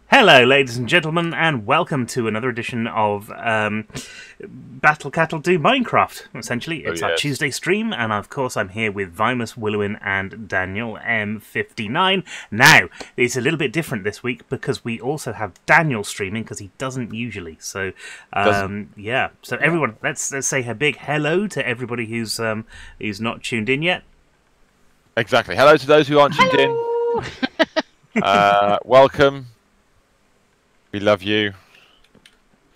Hello, ladies and gentlemen, and welcome to another edition of Battle Cattle Do Minecraft. Essentially, it's our Tuesday stream, and of course I'm here with Vimus, Willowin, and Daniel M59. Now, it's a little bit different this week because we also have Daniel streaming because he doesn't usually. So, yeah. So everyone, let's say a big hello to everybody who's not tuned in yet. Exactly. Hello to those who aren't tuned in. Welcome. We love you.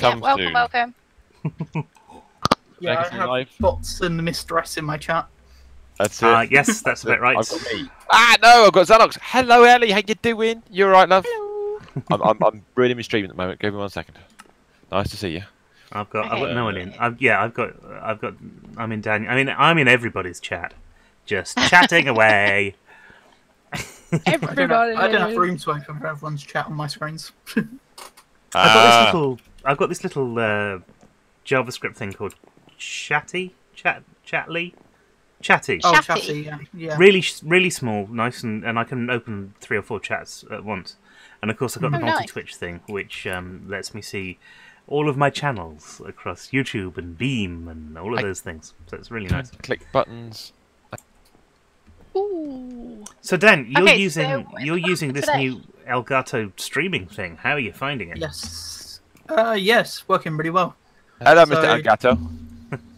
Welcome. Yeah, I have bots and mistress in my chat. That's it. Yes, that's about right. I've got me. No, I've got Xanox. Hello, Ellie. How you doing? You all right, love? Hello. I'm really me streaming at the moment. Give me 1 second. Nice to see you. I've got no one in. I'm in Daniel. I'm in everybody's chat, just chatting away. Everybody. I don't have room to open for everyone's chat on my screens. I've got this little JavaScript thing called Chatty. Oh, Chatty, yeah. Really small, nice, and I can open 3 or 4 chats at once. And of course, I've got the multi-Twitch thing, which lets me see all of my channels across YouTube and Beam and all of those things. So it's really nice. Click buttons. Ooh. So Dan, you're using this new Elgato streaming thing. How are you finding it? Yes, working really well. Hello, Mr. Elgato.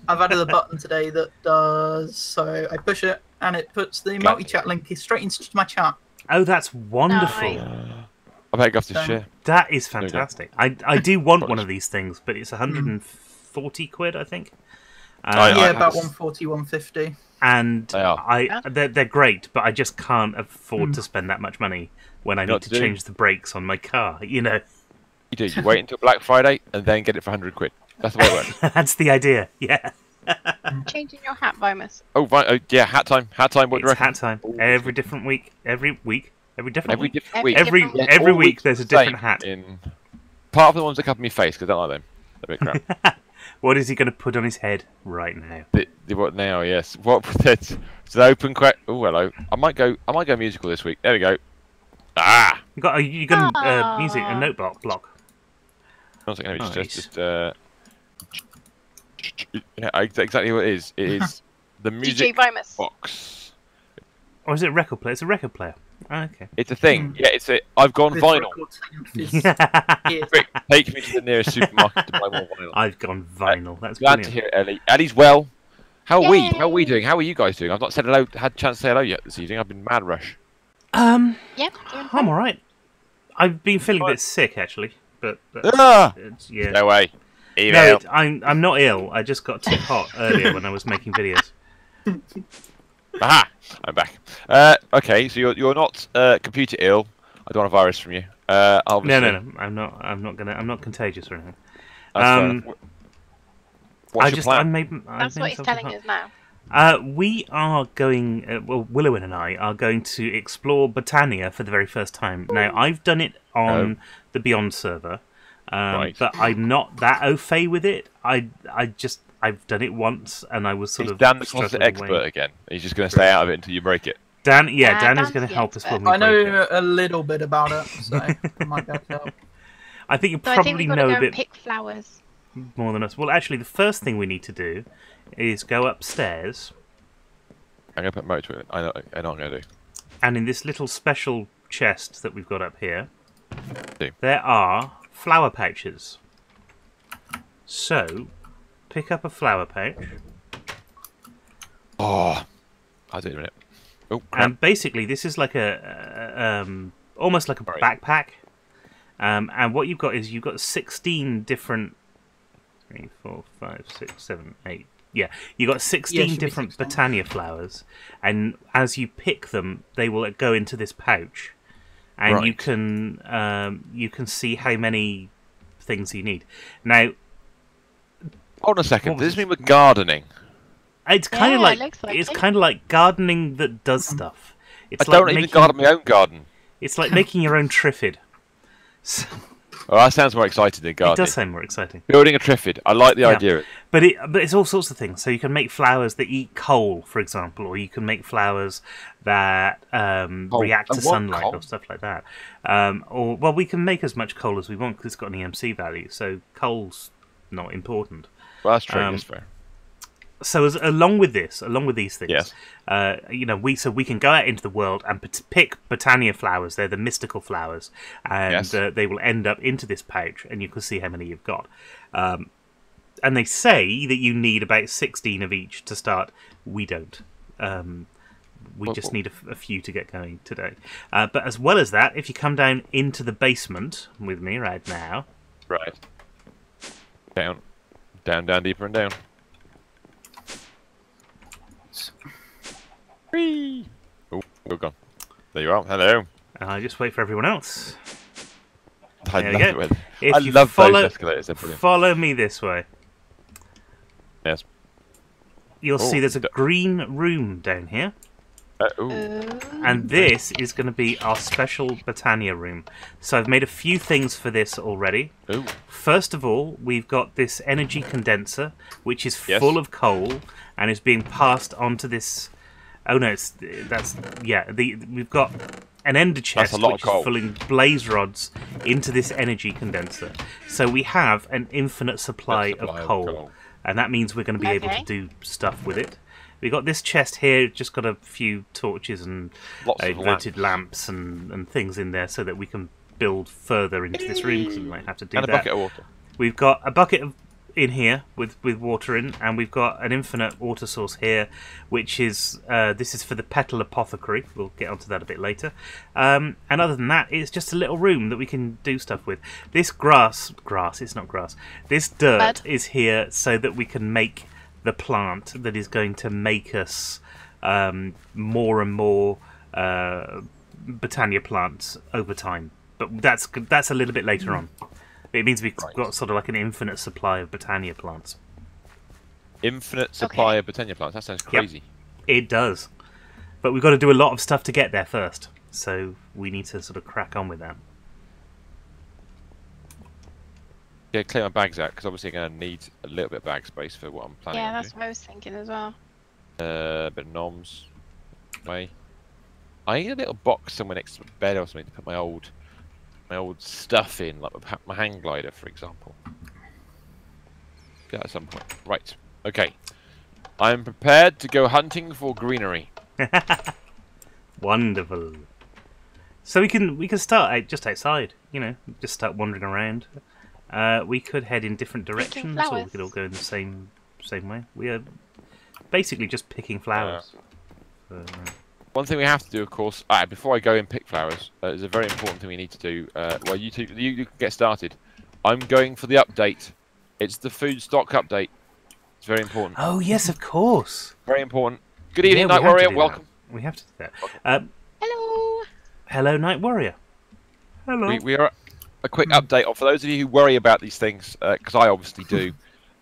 I've added a button today that does so. I push it and it puts the multi-chat link straight into my chat. Oh, that's wonderful. I've had got to share. That is fantastic. I do want one of these things, but it's 140 quid, I think. About 140, 150. And they're great, but I just can't afford to spend that much money when I need to change the brakes on my car, you know. You do. You wait until Black Friday and then get it for 100 quid. That's the way it works. That's the idea, yeah. Changing your hat, Vimus. Oh, right. Oh, yeah, hat time. Hat time. What do you reckon? Hat time. Every different week. Every week. Every different week. Every week there's a different hat. Part of the ones that cover my face, because I don't like them. They're a bit crap. What is he going to put on his head right now? What now? Yes. What? It's an open question. Oh, hello. I might go musical this week. There we go. Ah. You got music a note block. One second. Yeah, exactly what it is. It is the music box. Or is it a record player? It's a record player. Oh, okay. It's a thing. Yeah, I've gone vinyl. Quick, take me to the nearest supermarket to buy more vinyl. I've gone vinyl. That's glad brilliant. to hear it, Ellie. Ellie's well. How are we? How are we doing? How are you guys doing? I've not said hello. Had a chance to say hello yet this evening. I've been mad rush. I'm all right. I've been feeling a bit sick actually, but yeah. No way. No, I'm not ill. I just got too hot earlier when I was making videos. Aha! I'm back. Okay, so you're not computer ill. I don't want a virus from you. Obviously. No. I'm not contagious or anything. What's your plan? That's what he's telling us now. We are going. Willowin and I are going to explore Botania for the very first time. Now, I've done it on the Beyond server, but I'm not that au fait with it. I've done it once, and I was sort of. Dan the closet expert again. He's just going to stay out of it until you break it. Dan is going to help us when we break it. I know a little bit about it, so I might be able to help. I think you probably know a bit. Pick flowers. More than us. Well, actually, the first thing we need to do is go upstairs. I'm going to put motor in it. I know what I'm going to do. And in this little special chest that we've got up here, there are flower pouches. So, pick up a flower pouch. Oh, I'll do it in a minute. Oh, crap. And basically, this is like almost like a backpack. And what you've got is you've got 16 different. 3, 4, 5, 6, 7, 8. Yeah, you've got 16 different Botania flowers, and as you pick them, they will go into this pouch, and you can see how many things you need. Now, hold on a second. Does this mean we're gardening? It's kind of kind of like gardening that does stuff. It's I don't even garden my own garden. It's like making your own triffid. Oh, that sounds more exciting than gardening. It does sound more exciting. Building a triffid. I like the idea. But it's all sorts of things. So you can make flowers that eat coal, for example, or you can make flowers that react to sunlight or stuff like that. Or we can make as much coal as we want because it's got an EMC value. So coal's not important. Well, that's true. That's fair. So along with these things, yes. we can go out into the world and pick Botania flowers. They're the mystical flowers, and they will end up into this pouch, and you can see how many you've got. And they say that you need about 16 of each to start. We don't. We just need a few to get going today. But as well as that, if you come down into the basement with me right now, right, down, deeper and down. Whee! Oh, we're gone. There you are. Hello. Just wait for everyone else. I love it. If I you love those escalators. Follow me this way. Yes. You'll see there's a green room down here. And this is going to be our special Botania room. So I've made a few things for this already. Ooh. First of all, we've got this energy condenser, which is full of coal and is being passed onto this. Oh no, we've got an ender chest which is filling blaze rods into this energy condenser. So we have an infinite supply of coal, and that means we're going to be able to do stuff with it. We got this chest here, just got a few torches and inverted lamps and things in there so that we can build further into this room because we might have to do that. And a bucket of water. We've got a bucket in here with water in, and we've got an infinite water source here, which is this is for the petal apothecary. We'll get onto that a bit later. And other than that, it's just a little room that we can do stuff with. This it's not grass. This dirt is here so that we can make the plant that is going to make us more and more Botania plants over time. But that's a little bit later on. It means we've got sort of like an infinite supply of Botania plants. Infinite supply of Botania plants? That sounds crazy. Yep, it does. But we've got to do a lot of stuff to get there first. So we need to sort of crack on with that. Yeah, clear my bags out, because obviously I'm going to need a little bit of bag space for what I'm planning on that's what I was thinking as well. A bit of noms. I need a little box somewhere next to my bed or something to put my old stuff in, like my hang glider, for example. Yeah, at some point. Right. Okay. I'm prepared to go hunting for greenery. Wonderful. So we can start just outside, just start wandering around. We could head in different directions, or we could all go in the same way. We are basically just picking flowers. One thing we have to do, of course, before I go and pick flowers, is a very important thing we need to do. Well, you can get started. I'm going for the update. It's the food stock update. It's very important. Oh yes, of course. Very important. Good evening, Night Warrior. Welcome. We have to do that. Hello. Hello, Night Warrior. Hello. We are a quick update for those of you who worry about these things, because I obviously do.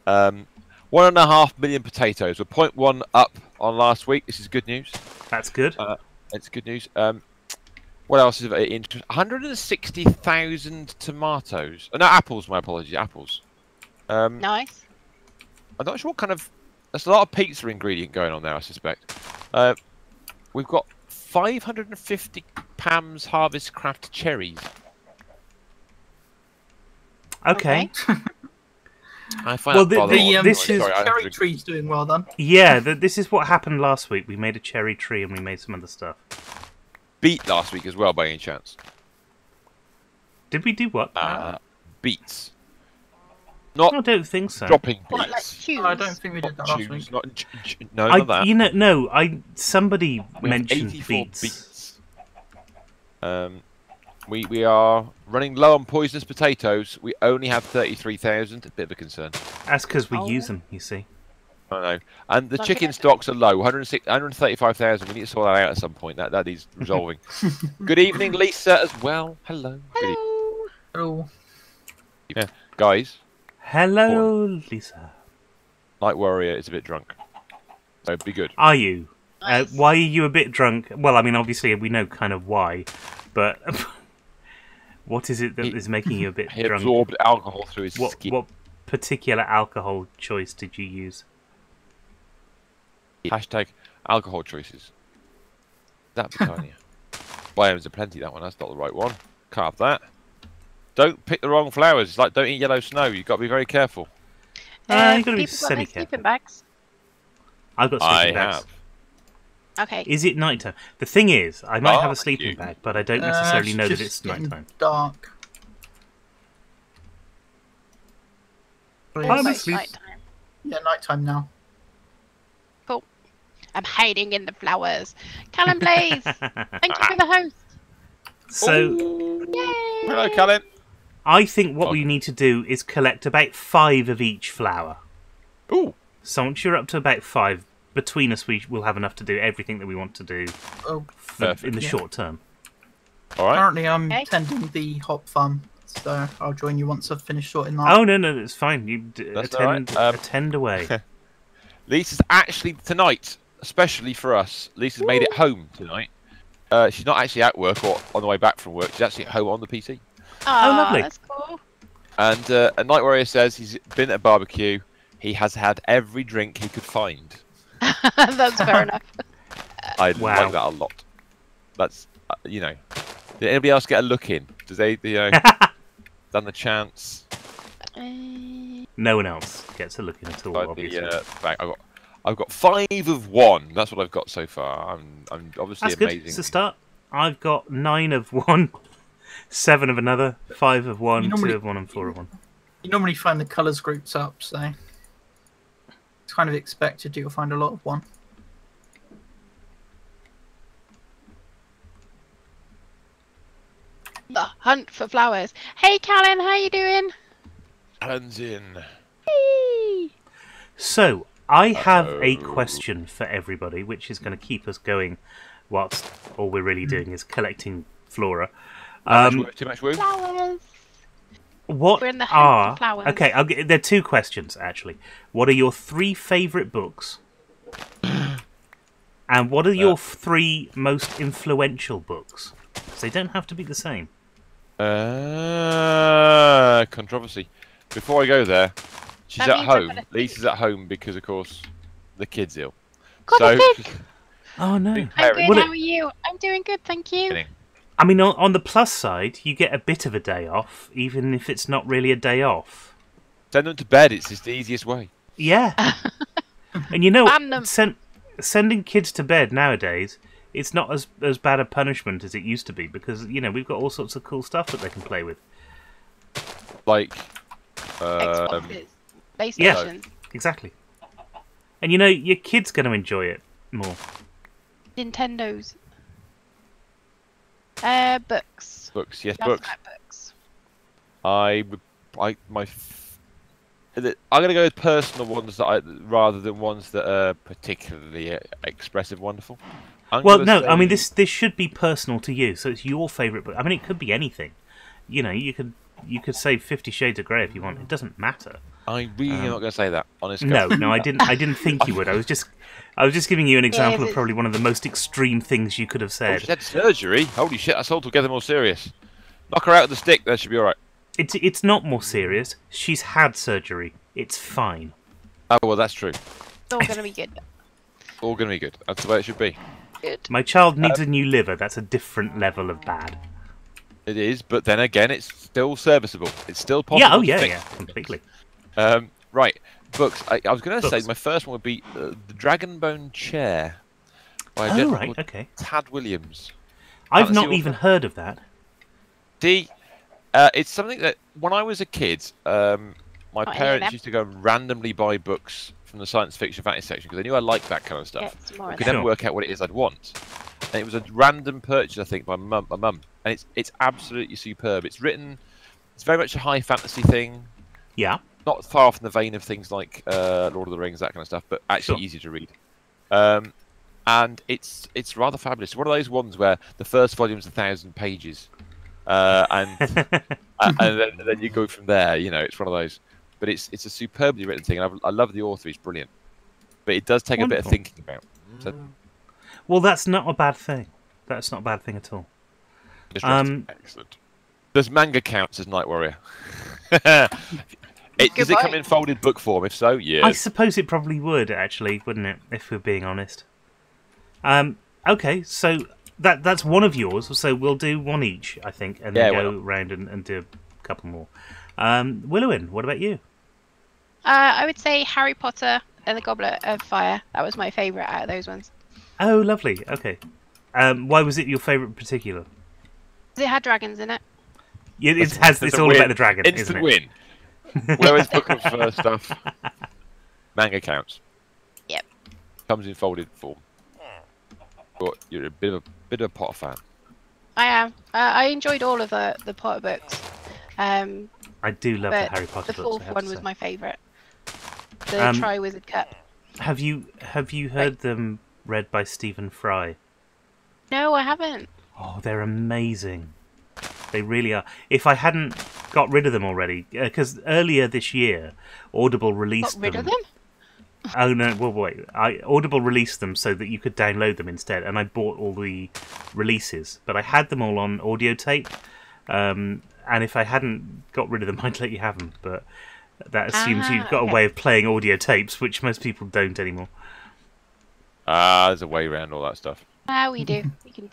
1.5 million potatoes. We're 0.1 up on last week. This is good news. That's good. It's good news. What else is interesting? 160,000 tomatoes. No, apples. My apologies. Apples. Nice. I'm not sure what kind of. There's a lot of pizza ingredient going on there, I suspect. We've got 550 Pam's Harvest Craft cherries. Okay. I find this cherry tree's doing well then. Yeah, this is what happened last week. We made a cherry tree and we made some other stuff. Beet last week as well, by any chance? Did we do what? Beets. Not. I don't think so. Dropping beets. What, like No, I don't think we did that last week. Not that. Somebody mentioned 84 beets. We are running low on poisonous potatoes. We only have 33,000. A bit of a concern. That's because we use them, you see. I know. And the chicken stocks are low. 135,000. We need to sort that out at some point. That is resolving. Good evening, Lisa, as well. Hello. Hello. Hello. Yeah, guys. Hello, Lisa. Night Warrior is a bit drunk. So be good. Are you? Nice. Why are you a bit drunk? Well, I mean, obviously we know kind of why, but What is it that is making you a bit He drunk? absorbed alcohol through his skin. What particular alcohol choice did you use? Hashtag alcohol choices. That'd be tiny. Biomes are plenty, that one. That's not the right one. Can't have that. Don't pick the wrong flowers. It's like don't eat yellow snow. You've got to be very careful. You've got to be People got their semi-careful. sleeping bags. I've got sleeping bags. have. Okay. Is it nighttime? The thing is, I might have a Barbecue. sleeping bag, but I don't necessarily know that just it's getting nighttime. Dark. I'm Also asleep. nighttime. Yeah, nighttime now. Cool. I'm hiding in the flowers. Callum Blaze, thank you for the host. So, Yay! Hello, Callan. I think what we need to do is collect about 5 of each flower. Ooh. So once you're up to about 5, between us we will have enough to do everything that we want to do Oh, in the yeah. short term. All right. currently I'm Okay. tending the hop farm, so I'll join you once I've finished sorting that. Oh, no, it's fine. You That's all right. attend away. Lisa's actually tonight, especially for us. Lisa's made it home tonight. She's not actually at work or on the way back from work. She's actually at home on the PC. Oh, lovely. That's cool. And a Night Warrior says he's been at a barbecue. He has had every drink he could find. That's fair enough. I Wow. like that a lot. That's you know. Did anybody else get a look in? Does they done the chance? No one else gets a look in at all, Like obviously. the bag. I've got 5 of 1. That's what I've got so far. I'm obviously That's good. amazing. It's a start. I've got 9 of 1, 7 of another, 5 of 1, You normally- 2 of 1, and 4 of 1. You normally find the colours groups up, so it's kind of expected you'll find a lot of one. The hunt for flowers. Hey, Callan, how you doing? Hands in. Hey. So, I have a question for everybody, which is going to keep us going whilst all we're really doing is collecting flora. Too much woo? Flowers. What We're in the hunt are... for flowers. Okay, there are 2 questions, actually. What are your 3 favourite books? And what are your 3 most influential books? So they don't have to be the same. Controversy. Before I go there, she's That at means I've home. gotta think. Lisa's at home because, of course, the kid's ill. Gotta think. Oh, no. Big I'm good. Well, How are you? I'm doing good, thank you. Kidding. I mean, on the plus side, you get a bit of a day off, even if it's not really a day off. Send them to bed. It's just the easiest way. Yeah. And you know, Ban them. sending kids to bed nowadays, it's not as bad a punishment as it used to be, because, you know, we've got all sorts of cool stuff that they can play with. Like, Xboxes, PlayStations. Yeah. Exactly. And, you know, your kid's going to enjoy it more. Nintendos. Books. books. Yes, Just books. like books. I'm gonna go with personal ones rather than ones that are particularly expressive, wonderful. Well, no, I mean, this should be personal to you, so it's your favourite book. I mean, it could be anything. You know, you could say 50 Shades of Grey if you want. It doesn't matter. I'm really not going to say that, honestly. No, I didn't think you would. I was just giving you an example of it's- probably one of the most extreme things you could have Oh, said. she had surgery. Holy shit, that's altogether more serious. Knock her out with the stick. That should be all right. It's not more serious. She's had surgery. It's fine. Oh well, that's true. It's all gonna be good. All going to be good. That's the way it should be. Good. My child needs a new liver. That's a different level of bad. It is, but then again, it's still serviceable. It's still possible. Yeah, oh to yeah, fix. yeah, completely. Right, books. I was going to say Books. my first one would be the Dragonbone Chair by a Oh gentleman right, called okay. Tad Williams. I've Fantasy not author. even heard of that. It's something that when I was a kid, my I hear parents them. used to go and randomly buy books from the science fiction fantasy section because they knew I liked that kind of stuff. Get some more I of could them. never Sure. work out what it is I'd want. And it was a random purchase, I think, by my mum. And it's absolutely superb. It's very much a high fantasy thing. Yeah. Not far off in the vein of things like Lord of the Rings, that kind of stuff, but actually Sure. easy to read. And it's rather fabulous. It's one of those ones where the first volume's 1,000 pages, and then you go from there. You know, it's one of those. But it's a superbly written thing. And I love the author; he's brilliant. But it does take a bit of Wonderful. thinking about. So, Well, that's not a bad thing. That's not a bad thing at all. just excellent. Does manga count as Night Warrior? Does it come in folded book form? If so, yes. I suppose it probably would, actually, wouldn't it? If we're being honest. Okay, so that's one of yours. So we'll do one each, I think, and then go round and do a couple more. Willowin, what about you? I would say Harry Potter and the Goblet of Fire. That was my favourite out of those ones. Oh, lovely. Okay. Why was it your favourite in particular? It had dragons in it. Yeah, it's all about the dragon, isn't it? Instant win. Willowin's book of stuff. Manga counts. Yep. Comes in folded form. But you're a bit of a Potter fan. I am. I enjoyed all of the Potter books. I do love the Harry Potter books. The fourth one was my favourite. The Tri-Wizard Cup. Have you heard them read by Stephen Fry? No, I haven't. Oh, they're amazing. They really are. If I hadn't got rid of them already, because earlier this year, Audible released them. Got rid of them? Oh no! Well, wait. Audible released them so that you could download them instead, and I bought all the releases. But I had them all on audio tape, and if I hadn't got rid of them, I'd let you have them. But that assumes you've got a way of playing audio tapes, which most people don't anymore. There's a way around all that stuff. We do. We can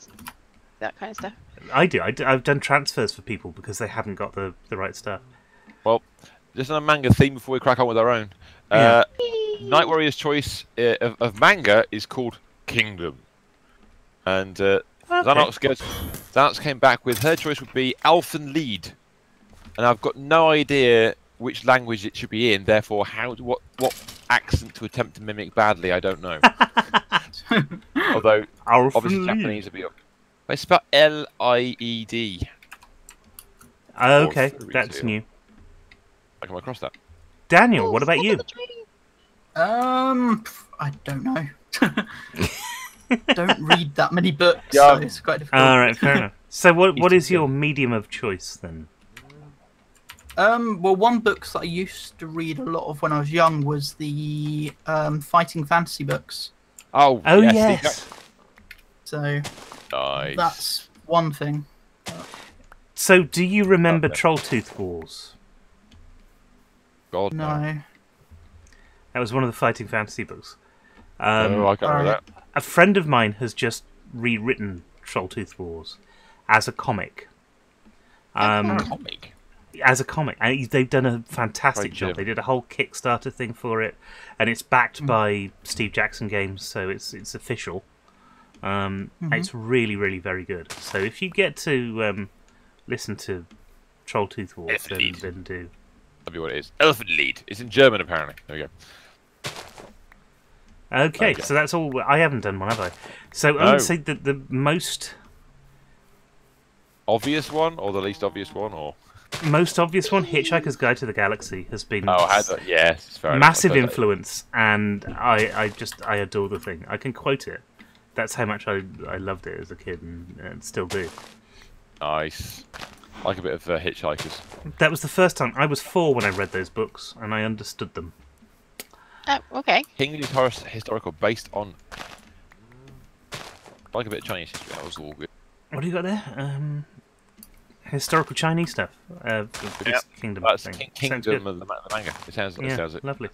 that kind of stuff. I do. I've done transfers for people because they haven't got the right stuff. Well, just on a manga theme before we crack on with our own. Night Warrior's choice of manga is called Kingdom. And Xanox came back with her choice would be Elfen Lied. And I've got no idea which language it should be in, therefore what accent to attempt to mimic badly, I don't know. Although, obviously Japanese would be up. It's spelled Lied. Okay, that's new. I come across that. Daniel, what about you? I don't know. Don't read that many books, Yeah. so it's quite difficult. All right, fair enough. So, what is your medium of choice then? Well, one book that I used to read a lot of when I was young was the fighting fantasy books. Oh yes. So nice. that's one thing. So, do you remember Trolltooth Wars? God, No. That was one of the fighting fantasy books. No, I can't remember that. A friend of mine has just rewritten Trolltooth Wars as a comic. Comic? As a comic. And they've done a fantastic job. They did a whole Kickstarter thing for it, and it's backed by Steve Jackson Games, so it's official. It's really, really very good. So if you get to listen to Trolltooth Wars, then do. That'll be what it is. Elfen Lied. It's in German, apparently. There we go. Okay, so that's all. I haven't done one, have I? So I would say that the most obvious one, or the least obvious one, or most obvious one, Hitchhiker's Guide to the Galaxy, has been yes, it's fair massive influence, and I adore the thing. I can quote it. That's how much I loved it as a kid, and still do. Nice. I like a bit of Hitchhikers. That was the first time. I was 4 when I read those books, and I understood them. Oh, okay. English historical based on. I like a bit of Chinese history. That was all good. What do you got there? Historical Chinese stuff. This Kingdom That's thing. Kingdom of the manga. It sounds lovely.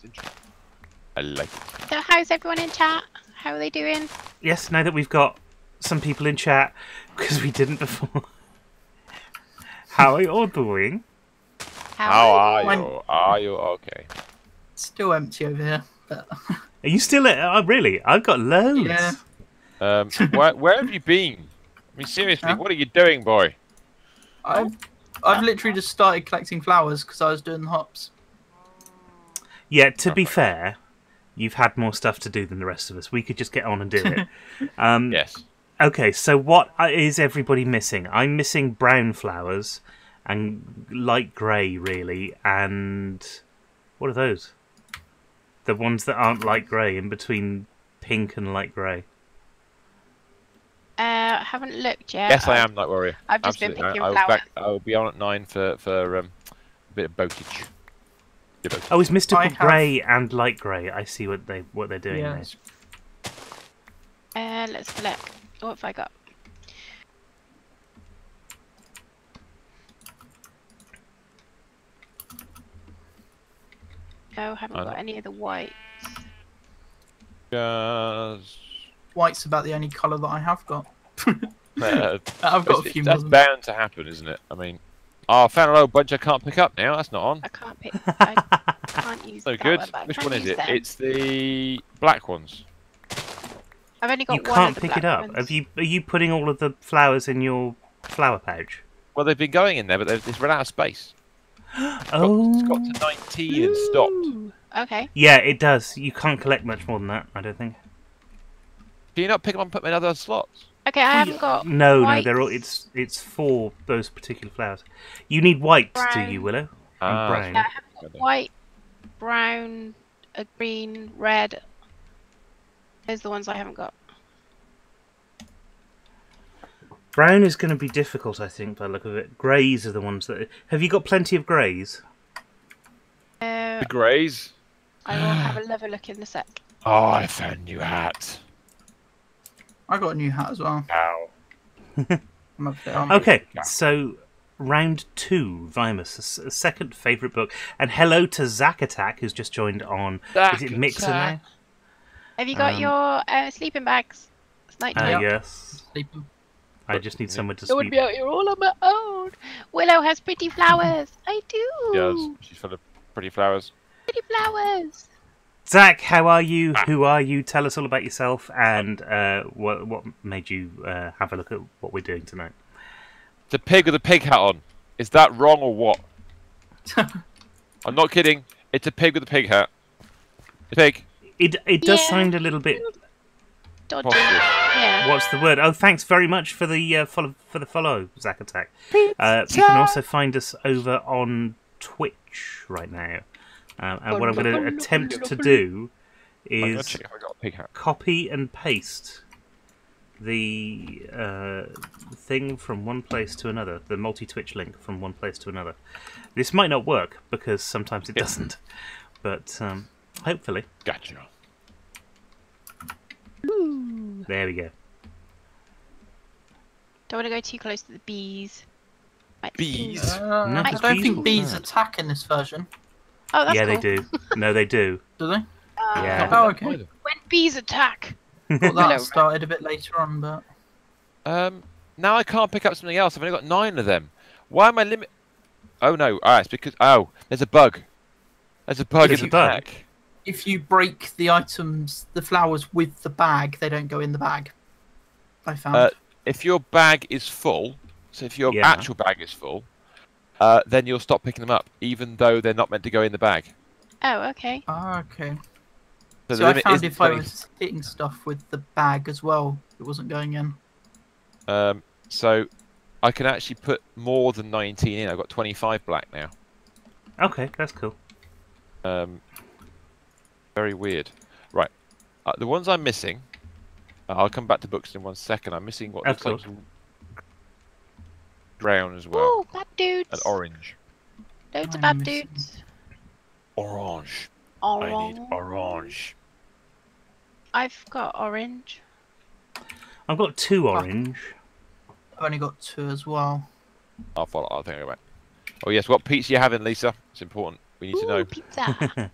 I like it. So how's everyone in chat? How are they doing? Yes, now that we've got some people in chat, because we didn't before. How are you all doing? How are you? Are you okay? Still empty over here. But... Are you still at... Oh, really? I've got loads. Yeah. Where have you been? I mean, seriously, what are you doing, boy? I've literally just started collecting flowers because I was doing the hops. Yeah, to be fair, you've had more stuff to do than the rest of us. We could just get on and do it. Yes. Okay, so what is everybody missing? I'm missing brown flowers and light grey, really, and... What are those? The ones that aren't light grey, in between pink and light grey. I haven't looked yet. Yes, I am Night Warrior. I've just been picking flowers. I'll be on at 9 for a bit of boatage. Oh, it's mystical grey and light grey. I see what they're doing there. Let's have a look. What have I got? No, haven't got any of the white. White's about the only colour that I have got. I've got a few more. That's bound to happen, isn't it? I mean, I found a little bunch I can't pick up now. That's not on. I can't pick. I can't use. No that good. one, but I Which can one is use it? them. It's the black ones. I've only got You one can't of the pick black it up. ones. Are you putting all of the flowers in your flower pouch? Well, they've been going in there, but they've run out of space. Oh. It's got to 19 and stopped. Ooh, okay. Yeah, it does. You can't collect much more than that, I don't think. Can you not pick them up and put them in other slots? Okay, I haven't got. No, white, they're all. It's for those particular flowers. You need white, do brown. you, Willow? Ah, brown. Yeah, I haven't got white, brown, a green, red. Those are the ones I haven't got. Brown is going to be difficult, I think, by the look of it. Greys are the ones that... Have you got plenty of greys? The greys. I will have another look in a sec. Oh, I found a new hat. I got a new hat as well. Ow. I'm up there. Okay, so round 2, Vimus, a second favourite book. And hello to Zack Attack, who's just joined on... Is it Mixer now? Have you got your sleeping bags? It's night time. Yes. Sleeping. I just need somewhere to I would sleep. be out here all on my own. Willow has pretty flowers. I do. Yes, she's full of pretty flowers. Pretty flowers. Zach, how are you? Who are you? Tell us all about yourself and what made you have a look at what we're doing tonight. The pig with a pig hat on. Is that wrong or what? I'm not kidding. It's a pig with a pig hat. The pig. It does sound a little bit... Dodgy. Yeah. What's the word? Oh, thanks very much for the follow, Zack Attack. You can also find us over on Twitch right now. And what I'm going to attempt to do is copy and paste the thing from one place to another, the multi-Twitch link from one place to another. This might not work because sometimes it doesn't, but hopefully. Gotcha. Ooh. There we go. Don't want to go too close to the bees. Bees? No, I 'cause don't bees think will bees hurt. attack in this version. Oh, that's Yeah, cool. they do. No, they do. Do they? Yeah. Oh, okay. When bees attack. Thought that started a bit later on, but... Now I can't pick up something else. I've only got 9 of them. Why am I limit? Oh no! It's because there's a bug. There's a bug in the pack. If you break the items, the flowers with the bag, they don't go in the bag. I found. If your bag is full, so if your actual bag is full, then you'll stop picking them up, even though they're not meant to go in the bag. Oh, okay. Okay. So I found if I was hitting stuff with the bag as well, it wasn't going in. So I can actually put more than 19 in. I've got 25 black now. Okay, that's cool. Very weird. Right. The ones I'm missing, I'll come back to books in 1 second. I'm missing what looks like brown as well. Ooh, bad dudes. And orange. Loads of bad dudes. Orange. Orange. I need orange. I've got orange. I've got 2 orange. I've only got 2 as well. I'll follow. I'll think about it. Oh yes, what pizza you having, Lisa? It's important. We need to know. Pizza.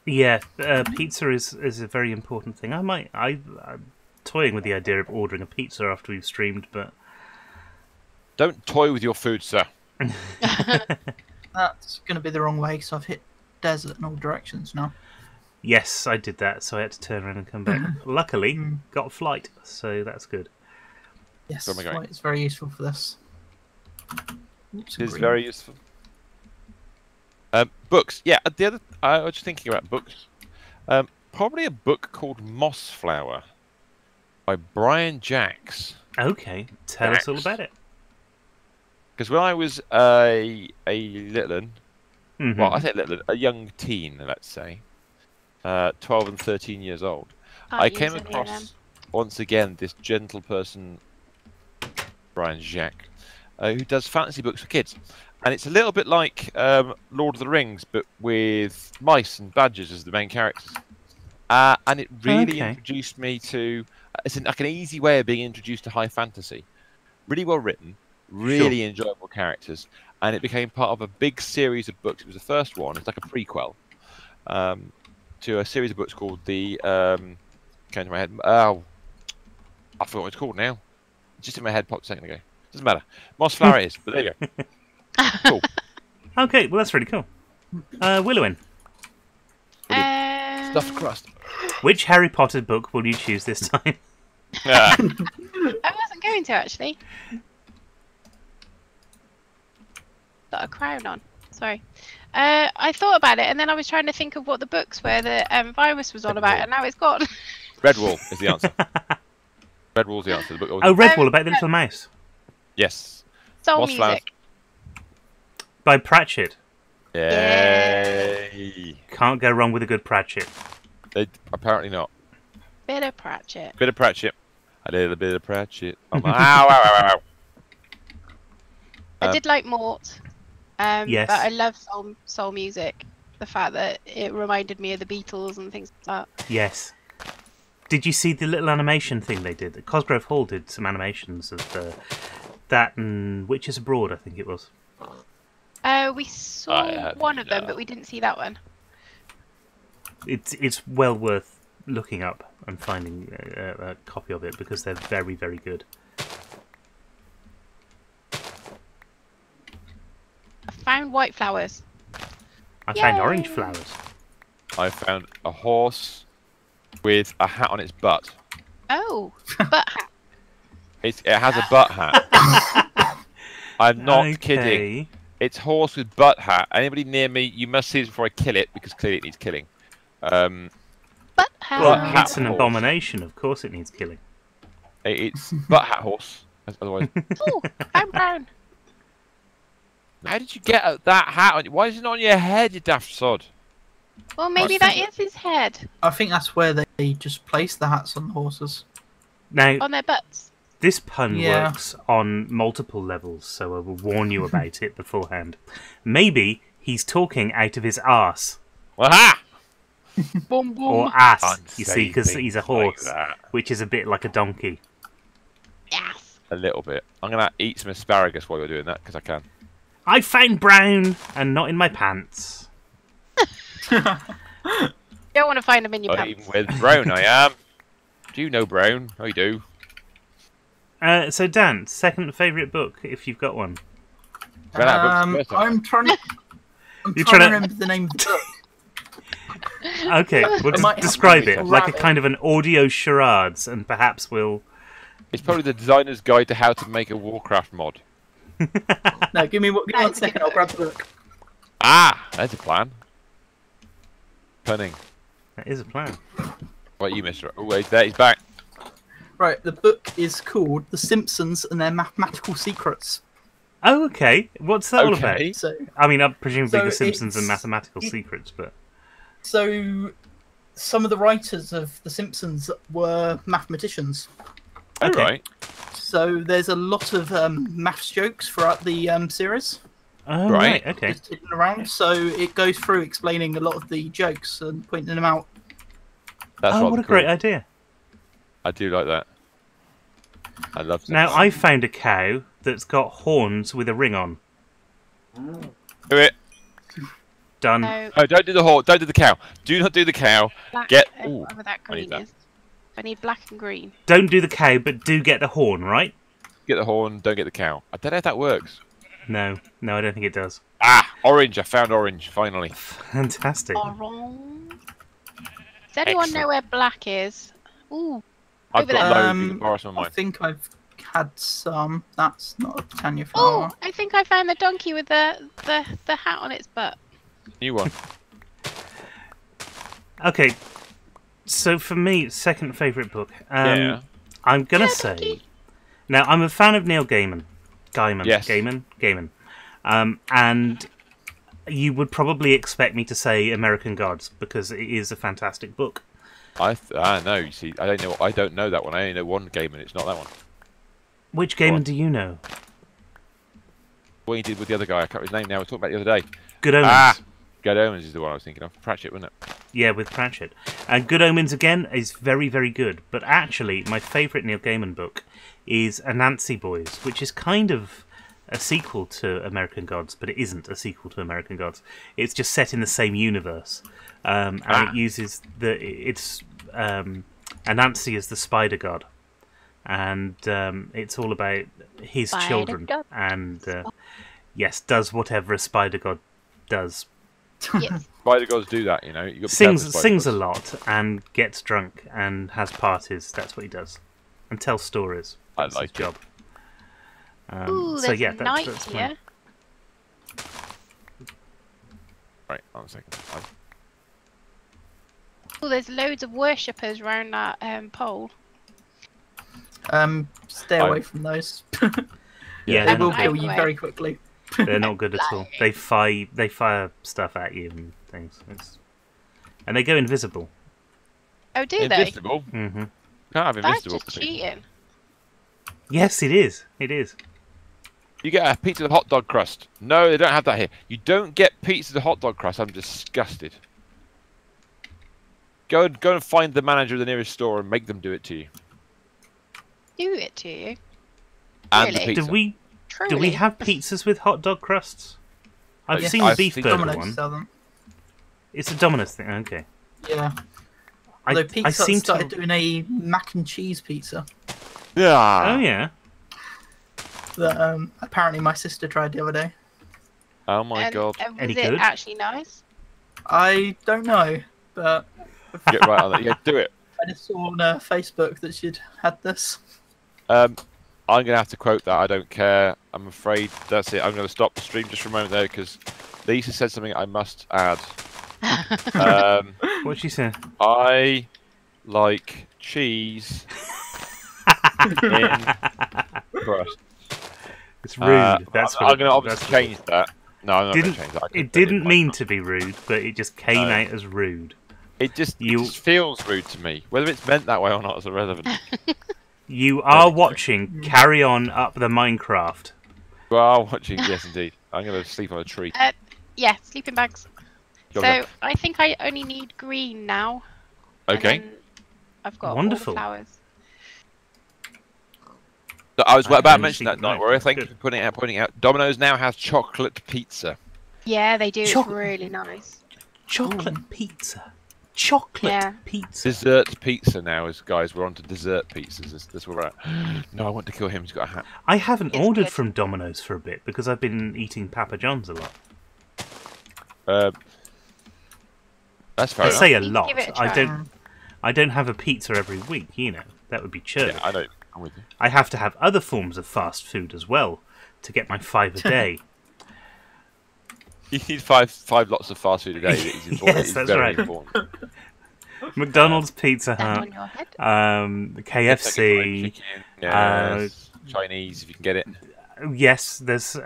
Yeah, pizza is a very important thing. I'm toying with the idea of ordering a pizza after we've streamed, but don't toy with your food, sir. That's going to be the wrong way because I've hit desert in all directions now. Yes, I did that, so I had to turn around and come back. Luckily, got a flight, so that's good. Yes, flight is very useful for this. It is very useful. Books. Yeah, I was just thinking about books. Probably a book called Mossflower by Brian Jacks. Okay, tell us all about it. Because when I was a little, well, I say little, a young teen, let's say, 12 and 13 years old, I came across once again this gentle person, Brian Jacks, who does fantasy books for kids. And it's a little bit like Lord of the Rings, but with mice and badgers as the main characters. And it really introduced me to... It's like an easy way of being introduced to high fantasy. Really well written, really enjoyable characters. and it became part of a big series of books. It was the first one. It's like a prequel to a series of books called the. Came to my head. Oh, I forgot what it's called now. Just in my head, popped a second ago. Doesn't matter. Moss Flower it is, but there you go. Cool. Okay, well that's really cool. Willowin, Stuffed crust. which Harry Potter book will you choose this time? Yeah. I wasn't going to actually. Got a crown on. Sorry. I thought about it, and then I was trying to think of what the books were that Virus was on about, and now it's gone. Redwall is the answer. Redwall's the answer. The book. Oh, Redwall, about the little mouse. Yes. Soul Moss Flower. music. By Pratchett. Yay. Can't go wrong with a good Pratchett. Apparently not. Bit of Pratchett. Bit of Pratchett. A little bit of Pratchett. Oh, ow, ow, ow, ow. I did like Mort. Yes. But I love soul music. The fact that it reminded me of the Beatles and things like that. Yes. Did you see the little animation thing they did? Cosgrove Hall did some animations of that and Witches Abroad, I think it was. We saw one of them, but we didn't see that one. It's well worth looking up and finding a copy of it because they're very, very good. I found white flowers. I found Yay! orange flowers. I found a horse with a hat on its butt. Oh, butt hat. It has a butt hat. I'm not kidding. It's horse with butt hat. Anybody near me, you must see this before I kill it because clearly it needs killing. Butt hat. Well, it's an horse. abomination. Of course it needs killing. It's butt hat horse. Otherwise, Oh, I'm brown. how did you get that hat on? Why is it not on your head, you daft sod? Well, maybe that is his head. I think that's where they just place the hats on the horses. Now, On their butts. this pun Yeah. works on multiple levels, so I will warn you about it beforehand. Maybe he's talking out of his arse. Aha! Boom, boom. Or ass, Can't you say see, because things he's a like horse, that. which is a bit like a donkey. Yes. A little bit. I'm gonna eat some asparagus while you're doing that because I can. I found brown, and not in my pants. Don't want to find them in your Not pants. even with Brown, I am. Do you know Brown? I do. So Dan, second favourite book, if you've got one. Ran out of books the first time. I'm trying to. I'm You're trying to trying to- remember the name of the book. Okay, we'll might have describe to it make like a rabbit. kind of an audio charades, and perhaps we'll... It's probably the designer's guide to how to make a Warcraft mod. No, give me one That's a second. good I'll grab the book. Ah, there's a plan. Punning. That is a plan. Right, you mister. Oh, wait, there, he's back. Right, the book is called The Simpsons and Their Mathematical Secrets. Oh, okay. What's that all about? Okay. So, I mean, presumably So The Simpsons and it's- Mathematical Secrets, but... so some of the writers of The Simpsons were mathematicians. All Okay. right. So there's a lot of maths jokes throughout the series, Oh, Right. right, okay. just hidden around. So it goes through explaining a lot of the jokes and pointing them out. That's Oh, rather what a cool. great idea. I do like that. I love that. Now, I found a cow that's got horns with a ring on. Do it. Done. No, Oh, don't do the horse. Don't do the cow. Do not do the cow. black. Get. Ooh. Whatever that I need green that. is. I need black and green. Don't do the cow, but do get the horn, right? Get the horn. Don't get the cow. I don't know if that works. No, I don't think it does. Ah, orange. I found orange. Finally. Fantastic. Orange. Does anyone know where black is? Ooh. I've Over got there. loads. You can borrow some of I mine. think I've had some. That's not a Britannia Oh, flower. I think I found the donkey with the hat on its butt. New one. Okay, so for me, second favourite book. Yeah. I'm gonna Yeah, say... donkey. Now, I'm a fan of Neil Gaiman. Yes. Gaiman. And you would probably expect me to say American Gods, because it is a fantastic book. No. You see, I don't know that one. I only know one game, and it's not that one. Which Go Gaiman on. do you know? What he did with the other guy, I can't remember his name now. I was talking about it the other day. Good Omens. Ah, Good Omens is the one I was thinking of. Pratchett, wasn't it? Yeah, with Pratchett. And Good Omens, again, is very, very good. But actually, my favourite Neil Gaiman book is Anansi Boys, which is kind of a sequel to American Gods, but it isn't a sequel to American Gods. It's just set in the same universe, and it uses Anansi as the spider god, and it's all about his Spider children, god. and yes, does whatever a spider god does. Yes. Spider gods do that, you know. You got to be careful with Sings a spider lot and gets drunk and has parties. That's what he does, and tells stories. I That's like his job. Ooh, so there's yeah, a knight that's here. gods. Right, one second. Oh, there's loads of worshippers around that pole. Stay away from those. Yeah, they they're will not kill good. you very quickly. They're not good at all. They fire stuff at you and things. And they go invisible. Oh, do they? Invisible? Hmm Can't have That's invisible. just cheating. Yes, it is. It is. You get a pizza with hot dog crust. No, they don't have that here. You don't get pizza with hot dog crust. I'm disgusted. Go and find the manager of the nearest store and make them do it to you. Do it to you. And the Really? pizza. Do we have pizzas with hot dog crusts? I've seen the beef burger Domino's one. sell them. It's a Domino's thing. Okay. Yeah. I Although Pizza Hut seem started to. doing a mac and cheese pizza Yeah. Oh yeah. that apparently my sister tried the other day. Oh my god. And Any was it good? actually nice? I don't know, but Get right on that. Yeah, do it. I just saw on Facebook that she'd had this. I'm going to have to quote that. I don't care. I'm afraid that's it. I'm going to stop the stream just for a moment there because Lisa said something I must add. What'd she say? I like cheese in crust. It's rude. That's I'm what going to obviously change that. No, I'm not going Didn't to change that. it didn't mean to be rude, but it just came out as rude. It just feels rude to me. Whether it's meant that way or not is irrelevant. You are watching Carry On Up the Minecraft. You are watching, yes indeed. I'm going to sleep on a tree. Yeah, sleeping bags. Okay. So I think I only need green now. Okay. And then I've got Wonderful. all the flowers. So I was about to only mention that, see- Night right, Warrior. Thank good. you for pointing out. Domino's now has chocolate pizza. Yeah, they do. It's Chocolate. really nice. Chocolate pizza. Chocolate Yeah. pizza. Dessert pizza now, guys. We're on to dessert pizzas. That's where we're at. No, I want to kill him. He's got a hat. I haven't It's ordered good. from Domino's for a bit because I've been eating Papa John's a lot. That's fair I enough. say a You can lot. give it a I try. don't have a pizza every week, you know. That would be church. Yeah, I know. I'm with you. I have to have other forms of fast food as well to get my 5 a day. You need five lots of fast food a day. It's important. Yes, It's that's very right. important. McDonald's, Pizza Down Hut, on your head. KFC. Yes. Chinese, if you can get it. Yes, there's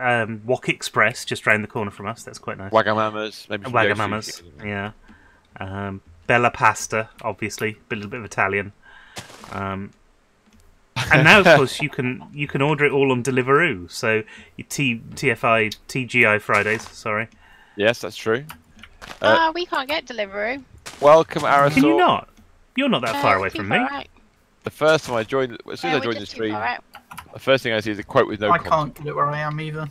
Wok Express just round the corner from us. That's quite nice. Wagamamas. Maybe Wagamamas, yeah. Bella Pasta, obviously, a little bit of Italian. And now, of course, you can order it all on Deliveroo. So TGI Fridays. Sorry. Yes, that's true. We can't get Deliveroo. Welcome, Aerosol. Can you not? You're not that far away Too from far me. out. The first time I joined, as soon as I We're joined the just too stream, far out. the first thing I see is a quote with no I context. can't get it where I am either.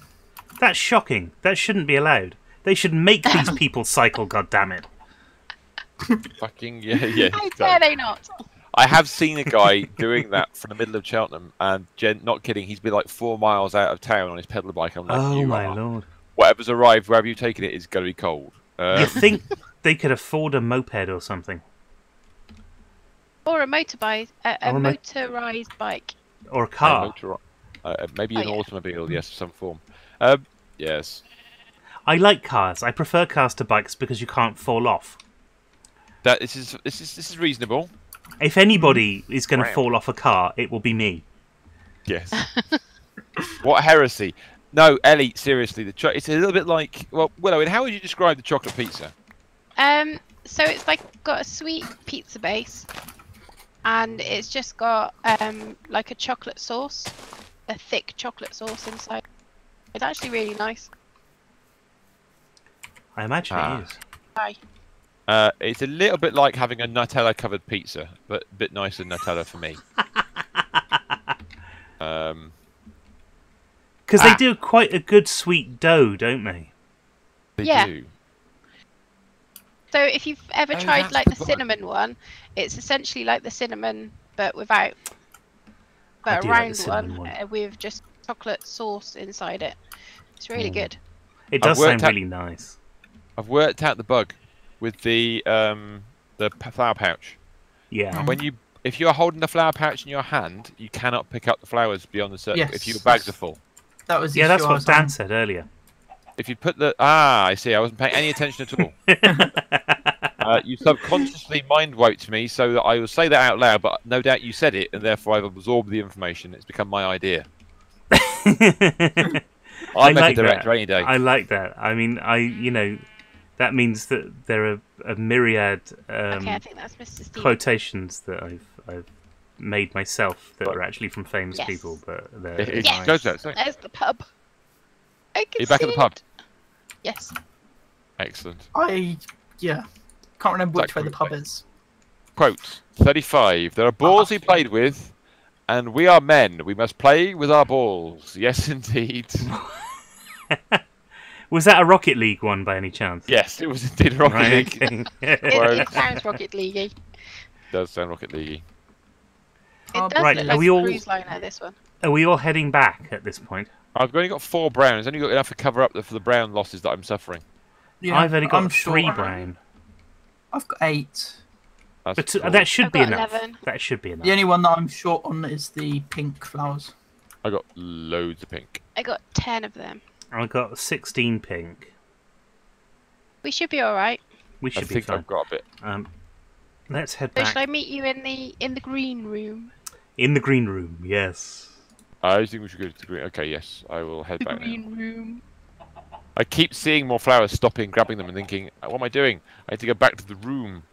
That's shocking. That shouldn't be allowed. They should make these people cycle. God damn it! Fucking yeah. How exactly. dare they not? I have seen a guy doing that from the middle of Cheltenham, and not kidding, he's been like 4 miles out of town on his pedal bike. I'm like, Oh you my are. lord! Whatever's arrived, wherever you've taken it, is going to be cold. You think they could afford a moped or something, Or a motorbike, a Or a motorized bike. or a car? Maybe Oh, an yeah. automobile, yes, of some form. Yes. I like cars. I prefer cars to bikes because you can't fall off. This is reasonable. If anybody is going to Wow. fall off a car, it will be me. Yes. What heresy? No, Ellie, seriously, it's a little bit like, well, Willow, how would you describe the chocolate pizza? So it's got a sweet pizza base, and it's just got like a chocolate sauce, a thick chocolate sauce inside. It's actually really nice. I imagine Ah. it is. Hi. It's a little bit like having a Nutella-covered pizza, but a bit nicer than Nutella for me. Because they do quite a good sweet dough, don't they? Yeah. do. So if you've ever tried that's like the the bug. cinnamon one, it's essentially like the cinnamon but without, I but a do like the round cinnamon one, one. with just chocolate sauce inside it. It's really good. It does worked sound out- really nice. I've worked out the bug with the flower pouch. Yeah. If you are holding the flower pouch in your hand, you cannot pick up the flowers beyond the certain. Yes, if your bags are full. That was the Yeah, that's issue I what was Dan having. said earlier. If you put the I see. I wasn't paying any attention at all. You subconsciously mind wiped me so that I will say that out loud, but no doubt you said it, and therefore I've absorbed the information. It's become my idea. I I'll make like a director that. any day. I like that. I mean, that means that there are a myriad Okay, I think that's Mr. Steve. quotations that I've made myself that Right. are actually from famous Yes. people, but they're It Yes. goes there. Sorry. There's the pub. I can You're back at see the pub. it. Yes. Excellent. Can't remember which way the Exactly. pub is. Quote 35. There are balls he played with, and we are men. We must play with our balls. Yes, indeed. Was that a Rocket League one by any chance? Yes, it was indeed Rocket Right, League. okay. It sounds Rocket League. Does sound Rocket League. It does right, look are like we a all- cruise liner, this one. Are we all heading back at this point? I've only got 4 browns. Only got enough to cover up for the brown losses that I'm suffering. Yeah, I've only got I'm 3 sure. brown. I've got 8. That's But cool. that should I've be got enough. 11. That should be enough. The only one that I'm short on is the pink flowers. I got loads of pink. I got 10 of them. I got 16 pink. We should be alright. We I should be think fine. I've got a bit. Let's head So back should I meet you in the green room? in the green room. Yes. I think we should go to the green. Okay, yes, I will head The back now. green room. I keep seeing more flowers, stopping, grabbing them, and thinking, what am I doing? I need to go back to the room.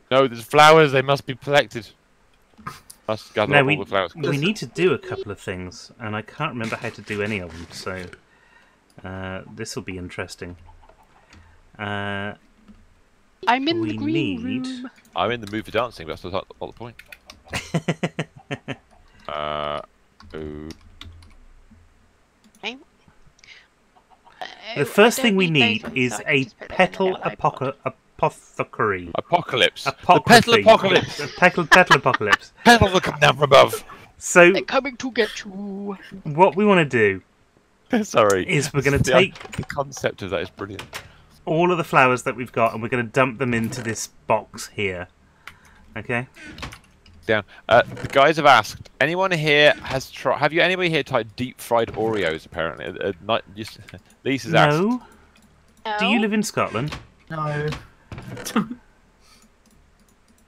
No, there's flowers. They must be collected. Must gather No, up all the flowers. we need to do a couple of things, and I can't remember how to do any of them. So this will be interesting. I'm in We the green need- room. I'm in the mood for dancing, but that's not the point. Ooh. The first I thing don't we those need ones, is so I can a just put them in petal the little iPod. apothecary. Apocalypse. The Apocryphy. petal apocalypse. Petal apocalypse. Petals will come down from above. So They're coming to get you. what we want to do Sorry. is we're going to The- take The concept of that is brilliant. all of the flowers that we've got and we're going to dump them into this box here. Okay? Down. The guys have asked. Anyone here has tried? Have you anybody here tried deep fried Oreos? Apparently, Lisa's asked. No. Do you live in Scotland? No.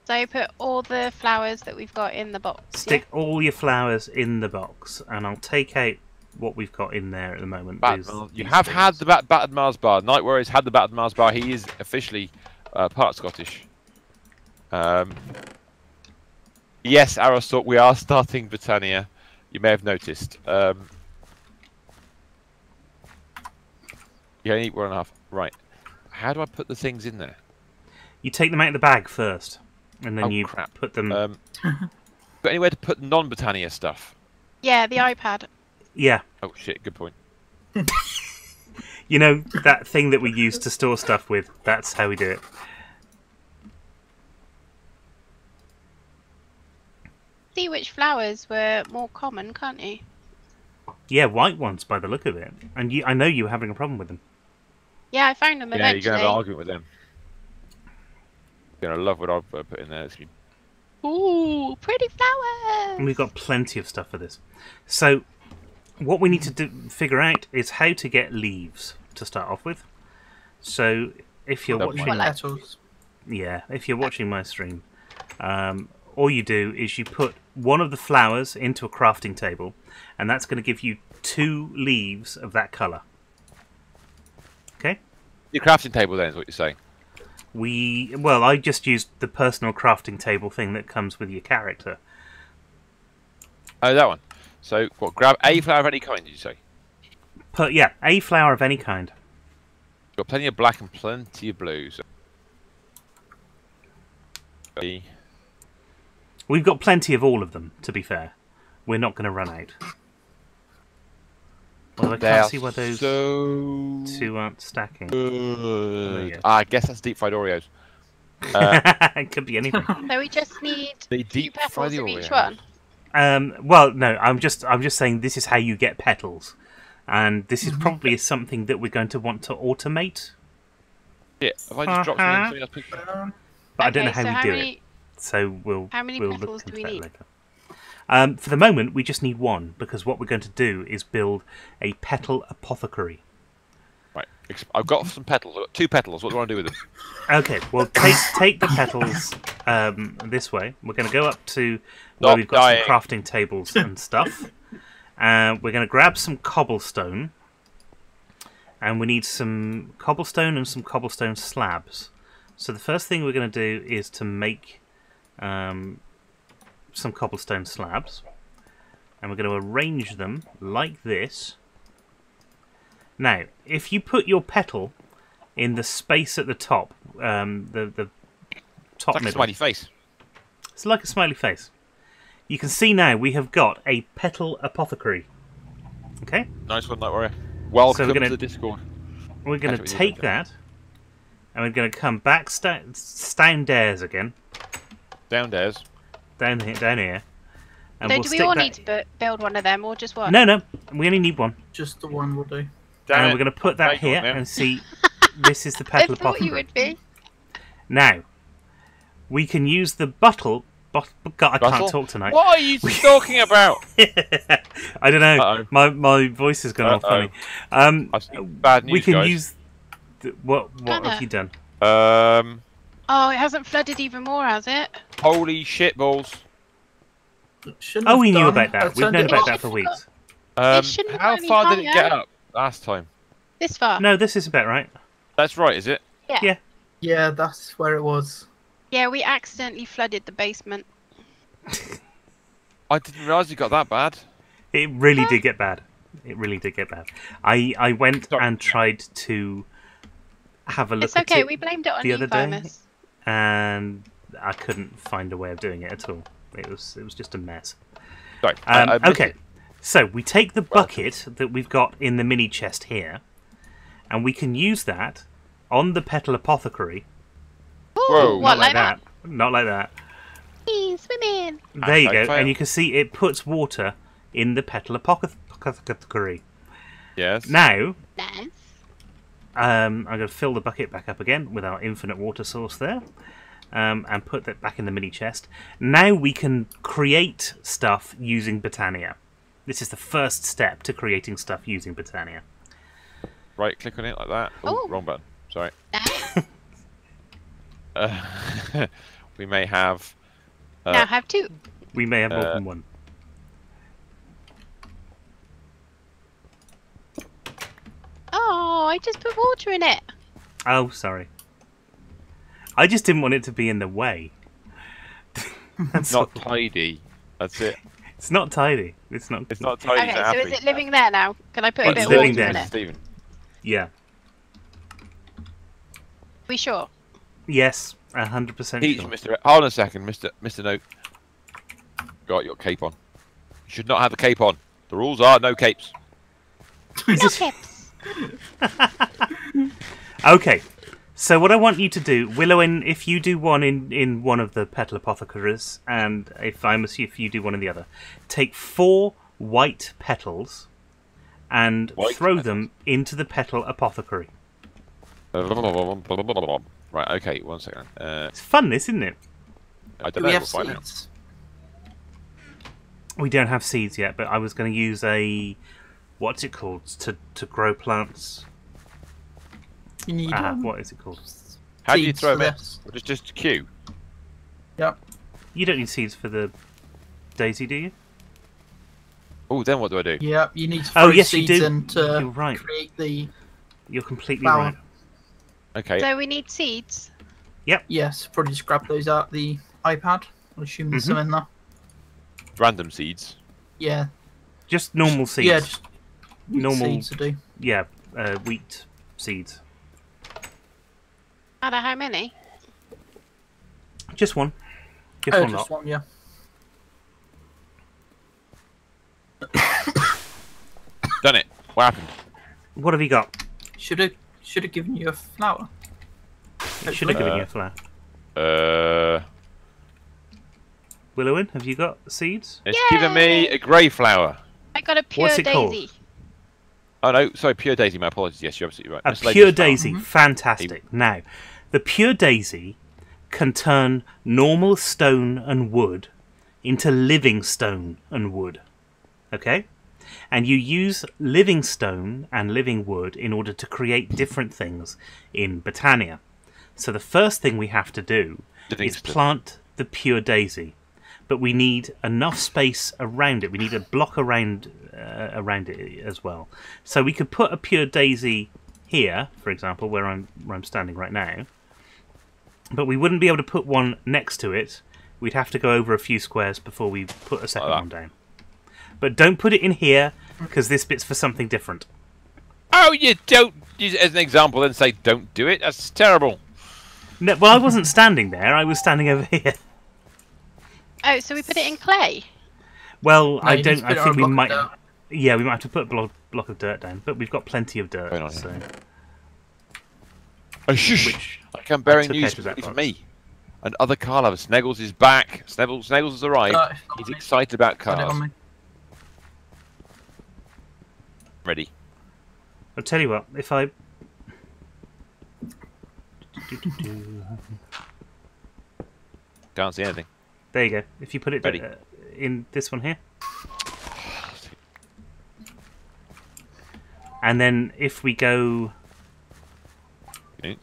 So put all the flowers that we've got in the box. Stick all your flowers in the box, and I'll take out what we've got in there at the moment. You these have things. had the battered Mars bar. Night Warriors had the battered Mars bar. He is officially part Scottish. Yes, Arrowstalk, we are starting Britannia. You may have noticed. You only eat 1.5. Right. How do I put the things in there? You take them out of the bag first, and then Oh, you crap. put them. Got anywhere to put non-Britannia stuff? Yeah, the iPad. Yeah, Oh shit! Good point. you know that thing that we use to store stuff with. That's how we do it. See which flowers were more common, can't you? Yeah, white ones by the look of it. And I know you were having a problem with them. Yeah, I found them Yeah, you're eventually. gonna have an argument with them. You're gonna love what I've put in there. It's gonna be Ooh, pretty flowers! And we've got plenty of stuff for this. So, what we need to figure out is how to get leaves to start off with. So, if you're Don't watching, mind. Petals. if you're watching my stream, all you do is you put one of the flowers into a crafting table, and that's going to give you 2 leaves of that colour. Okay? your crafting table. Then is what you're saying. I just used the personal crafting table thing that comes with your character. Oh, that one. So, what? Grab a flower of any kind. Did you say? A flower of any kind. Got plenty of black and plenty of blue. So. We've got plenty of all of them, to be fair. We're not going to run out. Well, I can't see why those two aren't stacking. I guess that's deep fried Oreos. It could be anything. So we just need They 2 deep fry petals the of each Oreos. one. Well, no, I'm just saying this is how you get petals, and this is probably something that we're going to want to automate. Yeah, have I just dropped something else? But I don't know how so we how do many, it. So we'll petals look do into we that need? later. For the moment, we just need 1 because what we're going to do is build a petal apothecary. Right, I've got some petals. I've got 2 petals. What do I want to do with them? Okay, well take the petals this way. We're going to go up to where we've got some crafting tables and stuff. We're going to grab some cobblestone, and we need some cobblestone and some cobblestone slabs. So the first thing we're going to do is to make some cobblestone slabs, and we're going to arrange them like this. Now, if you put your petal in the space at the top, the top It's like middle, a smiley face. it's like a smiley face. You can see now we have got a petal apothecary. Okay? Nice one, don't worry. Welcome we're gonna- to the Discord. We're going to That's what take you're that, and we're going to come back downstairs again, Downstairs. down here, and So we'll do we stick all that... need to build one of them, or just one? No, we only need 1. Just the one will do. And we're going to put that Right, go here on then. and see. This is the I petal thought you apothecary. would be. Now, we can use the bottle. God, I Bottle? can't talk tonight. What are you talking about? I don't know. Uh-oh. My voice has gone all funny. I've seen bad news, We can guys. use. What Anna. have you done? Oh, it hasn't flooded even more, has it? Holy shit balls. Shouldn't Oh, we have knew done. about I that. We've turned known it about off. that for weeks. shouldn't How go any far did it higher. get up last time? This far? No, this is about right. That's right, is it? Yeah. Yeah, that's where it was. Yeah, we accidentally flooded the basement. I didn't realise it got that bad. It really did get bad. It really did get bad. I went Sorry. and tried to have a look It's at okay, it we blamed it on the you, other day, Vimus. and I couldn't find a way of doing it at all. It was just a mess. Sorry. I missed Okay, it. so we take the bucket that we've got in the mini chest here, and we can use that on the petal apothecary. Ooh, Whoa. what, Not like that? Not like that. Hey, swimming. There you go, fail. and you can see it puts water in the petal apothecary. Yes. Nice. Now, I'm going to fill the bucket back up again with our infinite water source there, and put that back in the mini chest. Now we can create stuff using Botania. This is the first step to creating stuff using Botania. Right, click on it like that. Oh. Oh, wrong button. Sorry. Nice. We may have. Now have 2. We may have more than one. Oh, I just put water in it. Oh, sorry. I just didn't want it to be in the way. That's Not all. tidy. That's it. It's not tidy. It's not. It's not tidy. Okay, it's so happy. is it living there now? Can I put a It's bit of living water in there. it? Stephen. Yeah. We sure? Yes. 100% Teach sure. Mr. Hold on a second, Mr. Note. Got your cape on. You should not have a cape on. The rules are no capes. No tips. Okay. So what I want you to do, Willow, if you do one in one of the petal apothecaries, and if you do one in the other, take 4 white petals and White throw petals. them into the petal apothecary. Right, okay, 1 second. It's fun, this, isn't it? I don't Do know, we we'll have find out. seeds? We don't have seeds yet, but I was going to use what's it called to grow plants? You need What is it called? How do you seeds throw for them in? this. Or just Q? Yep. You don't need seeds for the daisy, do you? Oh, then what do I do? Yep. You need to Oh, throw yes, you seeds do. in to You're right. create the You're completely flower. right. Okay, So we need seeds. Yes. Probably just grab those out the iPad. I assume there's some in there. random seeds. Yeah. Just normal seeds. Yeah. Just wheat Normal- seeds to do. Yeah, wheat seeds. Anna, how many? Just one. Just one lot. Just one. Yeah. Done it. What happened? What have you got? Should have given you a flower. It should have given you a flower. Willowin, have you got seeds? It's given me a grey flower. I got a pure What's it daisy. called? Oh no, sorry, pure daisy. My apologies. Yes, you're absolutely right. A Miscellaneous pure flower. daisy, fantastic. Now, the pure daisy can turn normal stone and wood into living stone and wood. Okay? And you use living stone and living wood in order to create different things in Botania. So the first thing we have to do is plant the pure daisy. But we need enough space around it. We need a block around it as well. So we could put a pure daisy here, for example, where I'm standing right now. But we wouldn't be able to put one next to it. We'd have to go over a few squares before we put a second one down. But don't put it in here, because this bit's for something different. Oh, you don't use it as an example, then say don't do it. That's terrible. No, well, I wasn't standing there. I was standing over here. Oh, so we put it in clay? Well, No, I you need don't. to put it I on think a we block of might. dirt. Yeah, we might have to put a block of dirt down, but we've got plenty of dirt. Going on, So. Oh, shush! Which I come bearing took news out of that for box. me. And other car lovers. Sneggles is back. Sneggles has arrived. He's excited about Got it cars. on me. Ready. I'll tell you what. If I. Can't see anything. There you go. If you put it Ready. in this one here. And then if we go...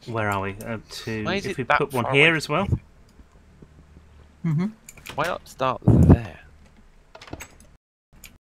Where are we? Why is if it we that put one far here away as well. Mm-hmm. Why not start there?